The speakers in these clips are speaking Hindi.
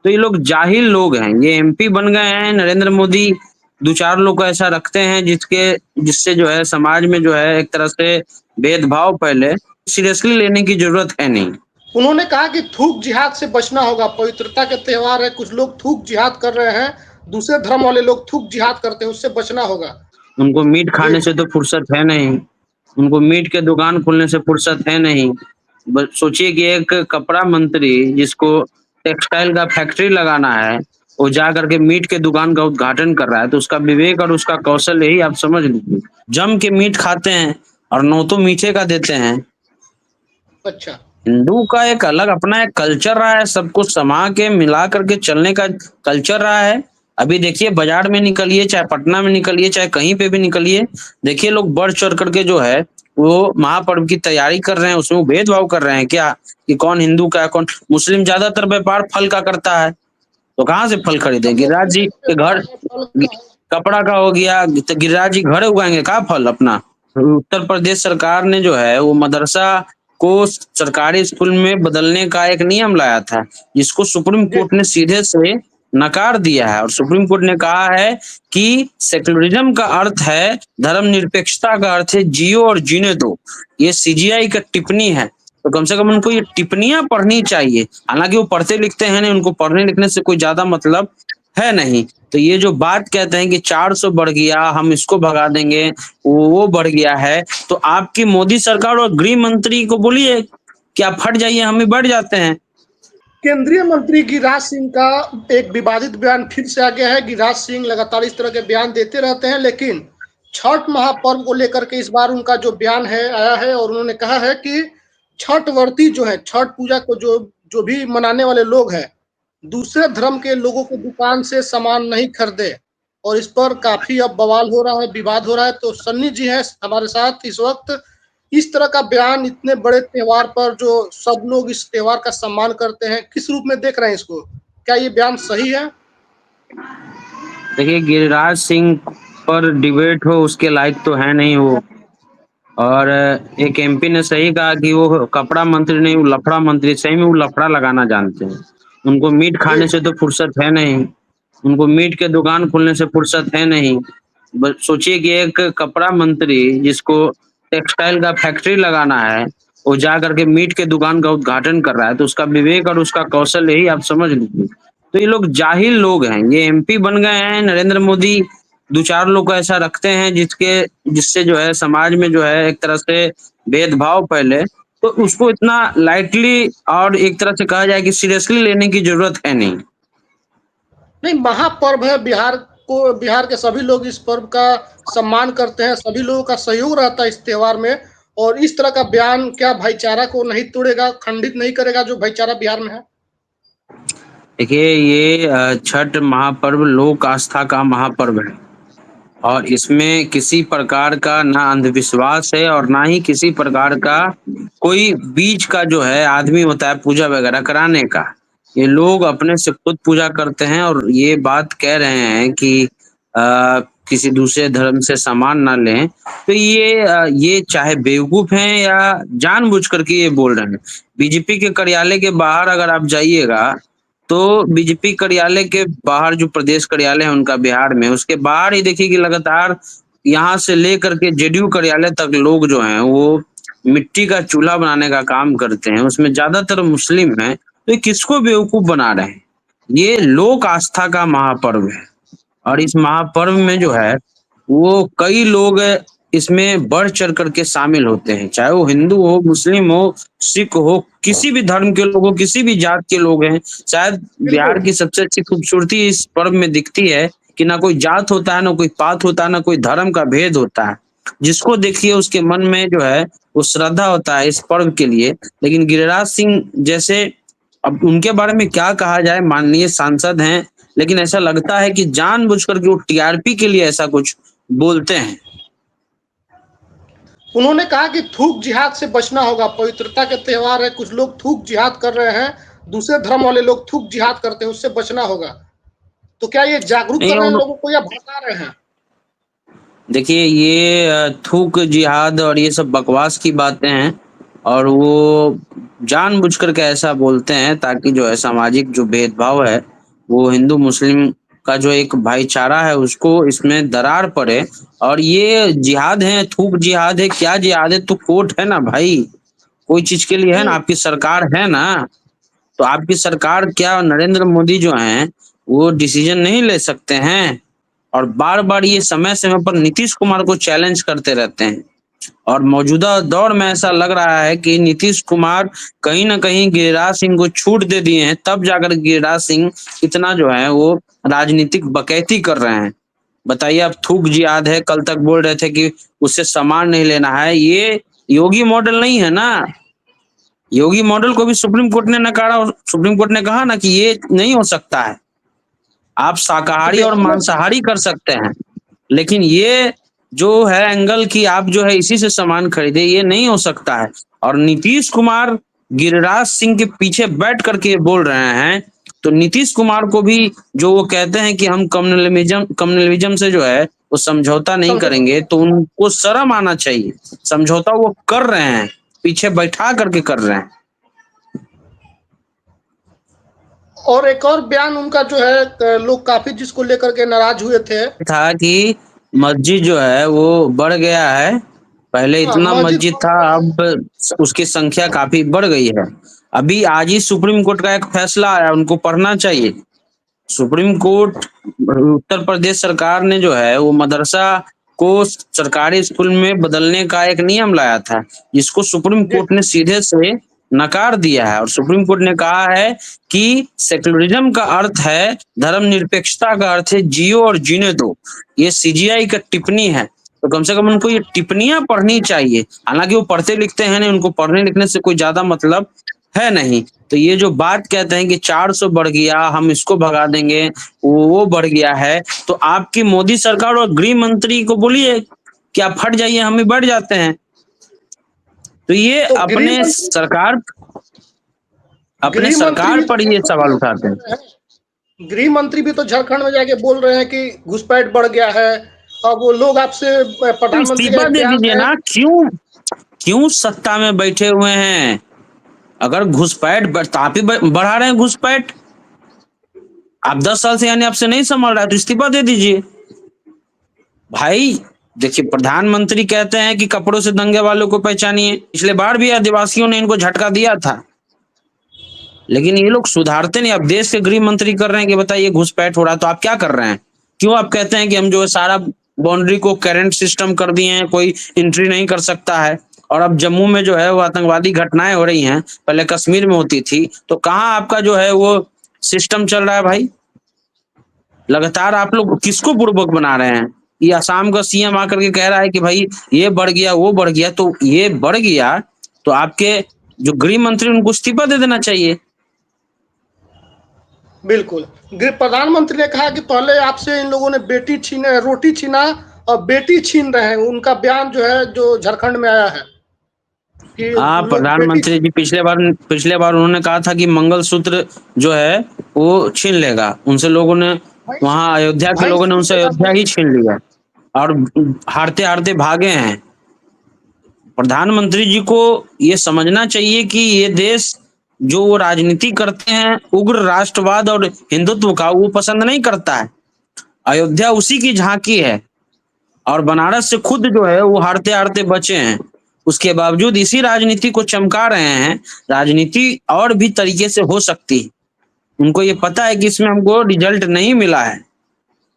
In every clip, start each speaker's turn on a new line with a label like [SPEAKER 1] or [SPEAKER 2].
[SPEAKER 1] तो ये लोग जाहिल लोग हैं, ये एमपी बन गए हैं। नरेंद्र मोदी 2-4 लोग को ऐसा रखते हैं जिससे जो है समाज में जो है एक तरह से भेदभाव फैले, सीरियसली लेने की ज़रूरत है नहीं।
[SPEAKER 2] उन्होंने कहा कि थूक जिहाद से बचना होगा, पवित्रता के त्योहार है, कुछ लोग थूक जिहाद कर रहे हैं, दूसरे धर्म वाले लोग थूक जिहाद करते हैं, उससे बचना होगा।
[SPEAKER 1] उनको मीट
[SPEAKER 2] ये
[SPEAKER 1] खाने से तो फुर्सत है नहीं, उनको मीट के दुकान खोलने से फुर्सत है नहीं। बस सोचिए कि एक कपड़ा मंत्री जिसको टेक्सटाइल का फैक्ट्री लगाना है, वो जा करके मीट के दुकान का उद्घाटन कर रहा है, तो उसका विवेक और उसका कौशल यही आप समझ लीजिए। जम के मीट खाते हैं और नौतो मीठे का देते हैं।
[SPEAKER 2] अच्छा।
[SPEAKER 1] हिंदू का एक अलग अपना एक कल्चर रहा है, सब कुछ समा के मिला करके चलने का कल्चर रहा है। अभी देखिए बाजार में निकलिए, चाहे पटना में निकलिए, चाहे कहीं पे भी निकलिए, देखिए लोग बढ़ चढ़ करके जो है वो महापर्व की तैयारी कर रहे हैं। उसमें वो भेदभाव कर रहे हैं क्या कि कौन हिंदू का है, कौन मुस्लिम। ज्यादातर व्यापार फल का करता है, तो कहाँ से फल खरीदे?
[SPEAKER 2] सब
[SPEAKER 1] गिरिराज
[SPEAKER 2] मुस्लिम
[SPEAKER 1] जी
[SPEAKER 2] का भी
[SPEAKER 1] के
[SPEAKER 2] व्यापार
[SPEAKER 1] घर
[SPEAKER 2] है, फल का है।
[SPEAKER 1] कपड़ा का हो गया, तो गिरिराज जी घर उगाएंगे का फल अपना? उत्तर प्रदेश सरकार ने जो है वो मदरसा को सरकारी स्कूल में बदलने का एक नियम लाया था, जिसको सुप्रीम
[SPEAKER 2] जी।
[SPEAKER 1] कोर्ट ने सीधे से नकार दिया है। और सुप्रीम कोर्ट ने कहा है कि सेक्युलरिज्म का अर्थ है, धर्मनिरपेक्षता का अर्थ है जियो और जीने दो। ये सीजीआई का टिप्पणी है, तो कम से कम उनको ये टिप्पणियां पढ़नी चाहिए। हालांकि वो पढ़ते लिखते हैं नहीं, उनको पढ़ने लिखने से कोई ज्यादा मतलब है नहीं। तो ये जो बात कहते हैं कि 400 बढ़ गया, हम इसको भगा देंगे, वो बढ़ गया है, तो आपकी मोदी सरकार और गृह मंत्री को बोलिए कि आप हट जाइए, हम भी बढ़ जाते हैं।
[SPEAKER 2] केंद्रीय मंत्री गिरिराज सिंह का एक विवादित बयान फिर से आ गया है। गिरिराज सिंह लगातार इस तरह के बयान देते रहते हैं, लेकिन छठ महापर्व को लेकर के इस बार उनका जो बयान है आया है, और उन्होंने कहा है कि छठ व्रती जो है, छठ पूजा को जो जो भी मनाने वाले लोग हैं, दूसरे धर्म के लोगों को दुकान से सामान नहीं खरीदे। और इस पर काफी अब बवाल हो रहा है, विवाद हो रहा है। तो सन्नी जी हैं हमारे साथ इस वक्त। इस तरह का बयान इतने बड़े त्योहार पर, जो सब लोग इस त्योहार का सम्मान करते हैं, किस रूप में देख रहे हैं इसको? क्या ये बयान सही है?
[SPEAKER 1] देखिए गिरिराज सिंह पर डिबेट हो उसके लायक तो है नहीं वो। और एक एमपी ने सही कहा कि वो कपड़ा मंत्री नहीं, वो लफड़ा मंत्री। सही में वो लफड़ा लगाना जानते हैं। उनको मीट
[SPEAKER 2] जी।
[SPEAKER 1] खाने से तो फुर्सत है नहीं, उनको मीट के दुकान खोलने से फुर्सत है नहीं। बस सोचिए कि एक कपड़ा मंत्री जिसको टेक्सटाइल का फैक्ट्री लगाना है, वो जा करके मीट के दुकान का उद्घाटन कर रहा है, तो उसका विवेक और उसका कौशल यही आप समझ लीजिए। तो ये लोग जाहिल लोग हैं, ये एमपी बन गए हैं। नरेंद्र मोदी 2-4 लोग को ऐसा रखते हैं जिससे जो है समाज में जो है एक तरह से भेदभाव फैले, तो उसको इतना लाइटली और एक तरह से कहा जाए कि सीरियसली लेने की जरूरत है नहीं।
[SPEAKER 2] नहीं, महापर्व है, बिहार के सभी लोग इस पर्व का सम्मान करते हैं, सभी लोगों का सहयोग रहता है इस त्योहार में। और इस तरह का बयान क्या भाईचारा को नहीं तोड़ेगा, खंडित नहीं करेगा जो भाईचारा बिहार में है?
[SPEAKER 1] देखिए ये छठ महापर्व लोक आस्था का महापर्व है, और इसमें किसी प्रकार का ना अंधविश्वास है और ना ही किसी प्रकार का कोई बीच का जो है आदमी होता है पूजा वगैरह कराने का। ये लोग अपने से खुद पूजा करते हैं, और ये बात कह रहे हैं कि किसी दूसरे धर्म से सामान ना लें। तो ये चाहे बेवकूफ हैं या जानबूझ करके ये बोल रहे हैं। बीजेपी के कार्यालय के बाहर अगर आप जाइएगा, तो बीजेपी कार्यालय के बाहर जो प्रदेश कार्यालय है उनका बिहार में, उसके बाहर ही देखिए कि लगातार यहाँ से लेकर के जेडीयू कार्यालय तक लोग जो हैं वो मिट्टी का चूल्हा बनाने का काम करते हैं। उसमें ज्यादातर मुस्लिम हैं, तो ये किसको बेवकूफ बना रहे हैं? ये लोक आस्था का महापर्व है, और इस महापर्व में जो है वो कई लोग इसमें बढ़ चढ़ करके शामिल होते हैं, चाहे वो हिंदू हो, मुस्लिम हो, सिख हो, किसी भी धर्म के लोग हो, किसी भी जात के लोग हैं। शायद बिहार
[SPEAKER 2] बिल्कुल।
[SPEAKER 1] की सबसे अच्छी खूबसूरती इस पर्व में दिखती है कि ना कोई जात होता है, ना कोई पात होता है, ना कोई धर्म का भेद होता है। जिसको देखिए उसके मन में जो है वो श्रद्धा होता है इस पर्व के लिए। लेकिन गिरिराज सिंह जैसे, अब उनके बारे में क्या कहा जाए, माननीय सांसद हैं, लेकिन ऐसा लगता है कि जानबूझ करके वो टीआरपी के लिए ऐसा कुछ बोलते हैं।
[SPEAKER 2] उन्होंने कहा कि थूक जिहाद से बचना होगा, पवित्रता के त्योहार है, कुछ लोग थूक जिहाद कर रहे हैं, दूसरे धर्म वाले लोग थूक जिहाद करते हैं, उससे बचना होगा। तो क्या ये जागरूक
[SPEAKER 1] नहीं
[SPEAKER 2] कर रहे हैं लोगों को या भड़का रहे हैं?
[SPEAKER 1] देखिए ये थूक जिहाद और ये सब बकवास की बातें हैं, और वो जानबूझ करके ऐसा बोलते हैं ताकि जो है सामाजिक जो भेदभाव है वो हिंदू मुस्लिम का जो एक भाईचारा है उसको इसमें दरार पड़े। और ये जिहाद है, थूक जिहाद है, क्या जिहाद है? तो कोर्ट है ना भाई, कोई चीज के लिए है ना,
[SPEAKER 2] हम्म।
[SPEAKER 1] आपकी सरकार है ना। तो आपकी सरकार क्या नरेंद्र मोदी जो हैं वो डिसीजन नहीं ले सकते हैं? और बार बार ये समय समय पर नीतीश कुमार को चैलेंज करते रहते हैं। और मौजूदा दौर में ऐसा लग रहा है कि नीतीश कुमार कहीं ना कहीं गिरिराज सिंह को छूट दे दिए हैं, तब जाकर गिरिराज सिंह इतना जो है वो राजनीतिक बकैती कर रहे हैं। बताइए, आप थूक जिहाद है, कल तक बोल रहे थे कि उससे सामान नहीं लेना है। ये योगी मॉडल नहीं है ना। योगी मॉडल को भी सुप्रीम कोर्ट ने नकारा। सुप्रीम कोर्ट ने कहा ना कि ये नहीं हो सकता है, आप
[SPEAKER 2] तो
[SPEAKER 1] शाकाहारी और
[SPEAKER 2] बिहार में
[SPEAKER 1] मांसाहारी कर सकते हैं, लेकिन ये जो है एंगल की आप जो है इसी से सामान खरीदे, ये नहीं हो सकता है। और नीतीश कुमार गिरिराज सिंह के पीछे बैठ करके बोल रहे हैं। तो नीतीश कुमार को भी जो वो कहते हैं कि हम कम्युनलिज्म से जो है वो समझौता नहीं
[SPEAKER 2] समझौता
[SPEAKER 1] करेंगे, तो उनको शर्म आना चाहिए। समझौता वो कर रहे हैं, पीछे बैठा करके कर रहे हैं।
[SPEAKER 2] और एक और बयान उनका जो है लोग काफी जिसको लेकर के नाराज हुए थे।
[SPEAKER 1] था कि मस्जिद जो है वो बढ़ गया है। पहले
[SPEAKER 2] हाँ,
[SPEAKER 1] इतना
[SPEAKER 2] मस्जिद
[SPEAKER 1] मस्जिद था, अब उसकी संख्या काफी बढ़ गई है। अभी आज ही सुप्रीम कोर्ट का एक फैसला आया, उनको पढ़ना चाहिए। सुप्रीम कोर्ट, उत्तर प्रदेश सरकार ने जो है वो मदरसा को सरकारी स्कूल में बदलने का एक नियम लाया था, जिसको सुप्रीम
[SPEAKER 2] जी।
[SPEAKER 1] कोर्ट ने सीधे से नकार दिया है। और सुप्रीम कोर्ट ने कहा है कि सेक्युलरिज्म का अर्थ है, धर्मनिरपेक्षता का अर्थ है जियो और जीने दो। ये सीजीआई का टिप्पणी है, तो कम से कम उनको ये टिप्पणियां पढ़नी चाहिए। हालांकि वो पढ़ते लिखते हैं नहीं, उनको पढ़ने लिखने से कोई ज्यादा मतलब है नहीं। तो ये जो बात कहते हैं कि 400 बढ़ गया, हम इसको भगा देंगे, वो बढ़ गया है, तो आपकी मोदी सरकार और गृह मंत्री को बोलिए कि आप हट जाइए, हम भी बढ़ जाते हैं। तो ये
[SPEAKER 2] तो गृह मंत्री
[SPEAKER 1] अपने
[SPEAKER 2] गृह मंत्री
[SPEAKER 1] सरकार
[SPEAKER 2] भी तो
[SPEAKER 1] पर ये
[SPEAKER 2] झारखंड में
[SPEAKER 1] सवाल
[SPEAKER 2] जाके
[SPEAKER 1] उठाते
[SPEAKER 2] बोल
[SPEAKER 1] हैं।
[SPEAKER 2] रहे हैं। गृह मंत्री भी तो झारखंड में जाके बोल रहे हैं कि घुसपैठ बढ़ गया है। और वो लोग आपसे
[SPEAKER 1] तो
[SPEAKER 2] प्रधानमंत्री का
[SPEAKER 1] इस्तीफा
[SPEAKER 2] एक
[SPEAKER 1] दे
[SPEAKER 2] बयान
[SPEAKER 1] दीजिए
[SPEAKER 2] है।
[SPEAKER 1] ना, क्यों क्यों सत्ता में बैठे हुए हैं? अगर घुसपैठ तो आप ही बढ़ा रहे हैं घुसपैठ। आप 10 साल से यानी आपसे नहीं संभल रहा है, तो इस्तीफा दे दीजिए भाई। देखिए, प्रधानमंत्री कहते हैं कि कपड़ों से दंगे वालों को पहचानिए। पिछले बार भी आदिवासियों ने इनको झटका दिया था, लेकिन ये लोग सुधारते नहीं। अब देश के गृह मंत्री कर रहे हैं कि बताइए घुसपैठ हो रहा है, तो आप क्या कर रहे हैं? क्यों आप कहते हैं कि हम जो है सारा बाउंड्री को करंट सिस्टम कर दिए हैं, कोई एंट्री नहीं कर सकता है? और अब जम्मू में जो है वो आतंकवादी घटनाएं हो रही हैं, पहले कश्मीर में होती थी, तो कहाँ आपका जो है वो सिस्टम चल रहा है भाई? लगातार आप लोग किसको बुड़बक बना रहे हैं? ये असम का सीएम आकर के कह रहा है कि भाई ये बढ़ गया, वो बढ़ गया। तो ये बढ़ गया तो आपके जो गृह मंत्री उनको इस्तीफा दे देना चाहिए।
[SPEAKER 2] बिल्कुल। प्रधानमंत्री ने कहा कि पहले आपसे इन लोगों ने बेटी छीने, रोटी छीना, और बेटी छीन रहे हैं। उनका बयान जो है जो झारखंड में आया है कि
[SPEAKER 1] हाँ,
[SPEAKER 2] लोग बेटी
[SPEAKER 1] प्रधानमंत्री जी पिछले बार उन्होंने कहा था कि मंगलसूत्र जो है वो छीन लेगा उनसे। लोगों ने,
[SPEAKER 2] भाई
[SPEAKER 1] वहां अयोध्या के
[SPEAKER 2] भाई
[SPEAKER 1] लोगों ने
[SPEAKER 2] छीन
[SPEAKER 1] उनसे
[SPEAKER 2] लेगा
[SPEAKER 1] अयोध्या ही छीन लिया और हारते हारते भागे हैं। प्रधानमंत्री जी को ये समझना चाहिए कि ये देश जो वो राजनीति करते हैं उग्र राष्ट्रवाद और हिंदुत्व का, वो पसंद नहीं करता है। अयोध्या उसी की झांकी है, और बनारस से खुद जो है वो हारते हारते बचे हैं। उसके बावजूद इसी राजनीति को चमका रहे हैं। राजनीति और भी तरीके से हो सकती है, उनको ये पता है कि इसमें हमको रिजल्ट नहीं मिला है,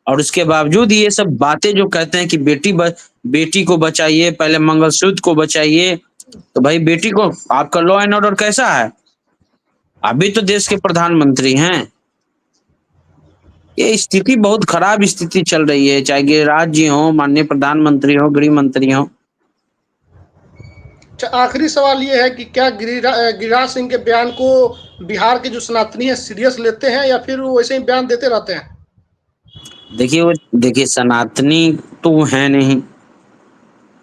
[SPEAKER 1] और उसके बावजूद ये सब बातें जो कहते हैं कि बेटी को बचाइए, पहले मंगलसूत्र को बचाइए। तो भाई बेटी को, आपका लॉ एंड ऑर्डर कैसा है? अभी तो देश के प्रधानमंत्री हैं। ये स्थिति बहुत खराब स्थिति चल रही है, चाहे गिरिराज जी हो, माननीय प्रधानमंत्री हो, गृह मंत्री हो।
[SPEAKER 2] अच्छा, आखिरी सवाल ये है कि क्या गिरिराज सिंह के बयान को बिहार के जो सनातनी है सीरियस लेते हैं, या फिर वो वैसे ही बयान देते रहते हैं?
[SPEAKER 1] देखिए सनातनी तो वो है नहीं।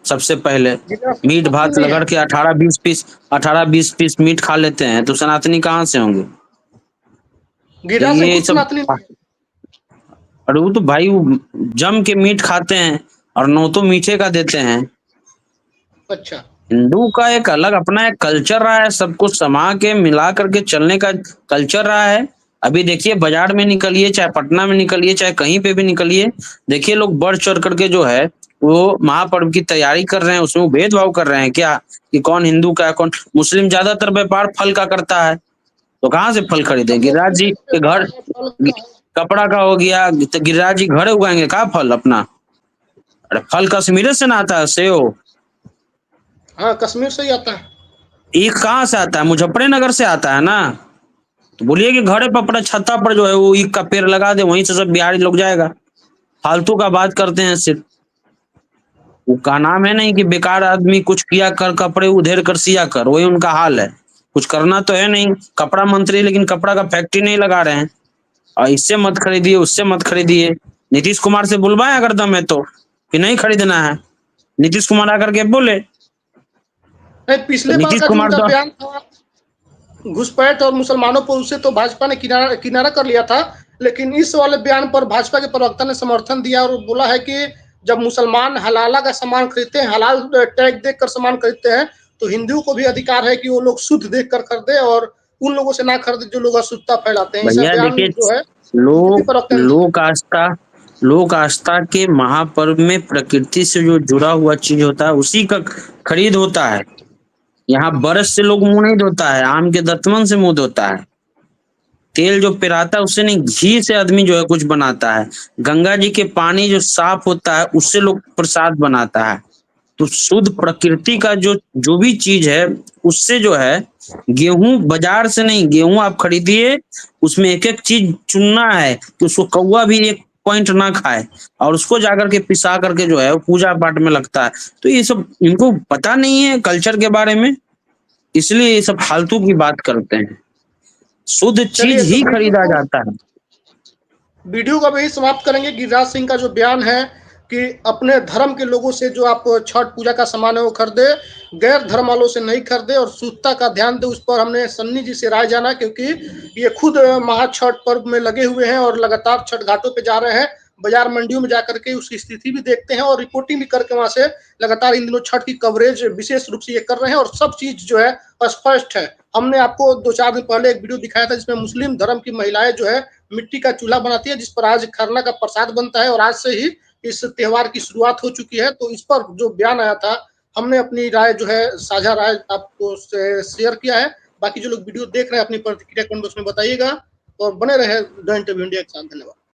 [SPEAKER 1] सबसे पहले
[SPEAKER 2] गिरिराज सिंह
[SPEAKER 1] मीट
[SPEAKER 2] सनातनी
[SPEAKER 1] भात
[SPEAKER 2] नहीं है?
[SPEAKER 1] लगड़ के 18-20 पीस मीट खा लेते हैं, तो सनातनी कहाँ से होंगे? तो
[SPEAKER 2] गिरिराज सिंह
[SPEAKER 1] ये
[SPEAKER 2] खुद
[SPEAKER 1] सब,
[SPEAKER 2] सनातनी नहीं है?
[SPEAKER 1] और वो तो भाई वो जम के मीट खाते हैं, और नौ तो मीठे का देते हैं।
[SPEAKER 2] अच्छा।
[SPEAKER 1] हिंदू का एक अलग अपना एक कल्चर रहा है, सबको समा के मिला करके चलने का कल्चर रहा है। अभी देखिए बाजार में निकलिए, चाहे पटना में निकलिए, चाहे कहीं पे भी निकलिए, देखिए लोग बढ़ चढ़ करके जो है वो महापर्व की तैयारी कर रहे हैं, उसमें वो भेदभाव कर रहे हैं क्या कि कौन हिंदू का है कौन मुस्लिम। ज्यादातर व्यापार फल का करता है, तो कहाँ से फल खरीदेंगे?
[SPEAKER 2] सब लोग
[SPEAKER 1] गिरिराज जी के घर
[SPEAKER 2] फल का है।
[SPEAKER 1] कपड़ा का हो गया, तो गिरिराज जी घर उगाएंगे का फल अपना? अरे फल कश्मीर से ना आता है, सेव
[SPEAKER 2] हाँ, कश्मीर से ही आता है।
[SPEAKER 1] ये कहाँ से आता है? मुजफ्फरनगर से आता है ना। तो बोलिए कि घरे पर अपना छत्ता पर जो है वो ईख का पेड़ लगा दे, वहीं से सब बिहारी लोग जाएगा। फालतू का बात करते हैं सिर्फ। वो का नाम है नहीं कि बेकार आदमी कुछ किया कर कपड़े उधेड़ कर सिया कर, वही उनका हाल है। कुछ करना तो है नहीं, कपड़ा मंत्री लेकिन कपड़ा का फैक्ट्री नहीं लगा रहे हैं। और इससे मत खरीदिए, उससे मत खरीदिए। नीतीश कुमार से बुलवाएं अगर दम है तो, कि नहीं खरीदना है। नीतीश कुमार आकर के बोले,
[SPEAKER 2] नहीं,
[SPEAKER 1] तो
[SPEAKER 2] पिछले बार
[SPEAKER 1] नीतीश
[SPEAKER 2] का जो
[SPEAKER 1] कुमार
[SPEAKER 2] उनका
[SPEAKER 1] तो
[SPEAKER 2] बयान था घुसपैठ और मुसलमानों पर, उससे तो भाजपा ने किनारा किनारा कर लिया था। लेकिन इस वाले बयान पर भाजपा के प्रवक्ता ने समर्थन दिया और बोला है कि जब मुसलमान हलाला का सामान खरीदते हैं, हलाल टैग देख कर सामान खरीदते हैं, तो हिंदुओं को भी अधिकार है कि वो लोग शुद्ध देख कर खरीदे और उन लोगों से ना खरीदे जो लोग अशुद्धता फैलाते हैं। ऐसा
[SPEAKER 1] भैया
[SPEAKER 2] बयान
[SPEAKER 1] देखिए,
[SPEAKER 2] जो है बीजेपी
[SPEAKER 1] लोक
[SPEAKER 2] प्रवक्ता ने दिया।
[SPEAKER 1] लोक आस्था लोक आस्था के महापर्व में प्रकृति से जो जुड़ा हुआ चीज होता है उसी का खरीद होता है। यहाँ बरस से लोग मुंह नहीं धोता है, आम के दतमन से मुंह धोता है। तेल जो पिराता है उससे नहीं, घी से आदमी जो है कुछ बनाता है। गंगा जी के पानी जो साफ होता है उससे लोग प्रसाद बनाता है। तो शुद्ध प्रकृति का जो जो भी चीज है उससे जो है, गेहूं बाजार से नहीं, गेहूं आप खरीदिए, उसमें एक एक चीज चुनना है कि उसको कौवा भी एक पॉइंट ना खाए, और उसको जाकर के पिसा करके जो है वो पूजा पाठ में लगता है। तो ये सब इनको पता नहीं है कल्चर के बारे में, इसलिए ये सब फालतू की बात करते हैं। शुद्ध चीज
[SPEAKER 2] चलिए, तो
[SPEAKER 1] ही खरीदा जाता है।
[SPEAKER 2] वीडियो को भी समाप्त करेंगे। गिरिराज सिंह का जो बयान है कि अपने धर्म के लोगों से जो आप छठ पूजा का सामान है वो खरीदे, गैर धर्म वालों से नहीं खरीदे और शुद्धता का ध्यान दे, उस पर हमने सन्नी जी से राय जाना, क्योंकि ये खुद महा छठ पर्व में लगे हुए हैं और लगातार छठ घाटों पे जा रहे हैं। बाजार मंडियों में जाकर के उसकी स्थिति भी देखते हैं और रिपोर्टिंग भी करके वहां से लगातार इन दिनों छठ की कवरेज विशेष रूप से ये कर रहे हैं और सब चीज जो है स्पष्ट है। हमने आपको 2-4 दिन पहले एक वीडियो दिखाया था जिसमें मुस्लिम धर्म की महिलाएं जो है मिट्टी का चूल्हा बनाती है, जिस पर आज खरना का प्रसाद बनता है और आज से ही इस त्योहार की शुरुआत हो चुकी है। तो इस पर जो बयान आया था, हमने अपनी राय जो है साझा राय आपको शेयर किया है। बाकी जो लोग वीडियो देख रहे हैं अपनी प्रतिक्रिया कमेंट बॉक्स में बताइएगा और बने रहे द इंटरव्यू इंडिया के साथ। धन्यवाद।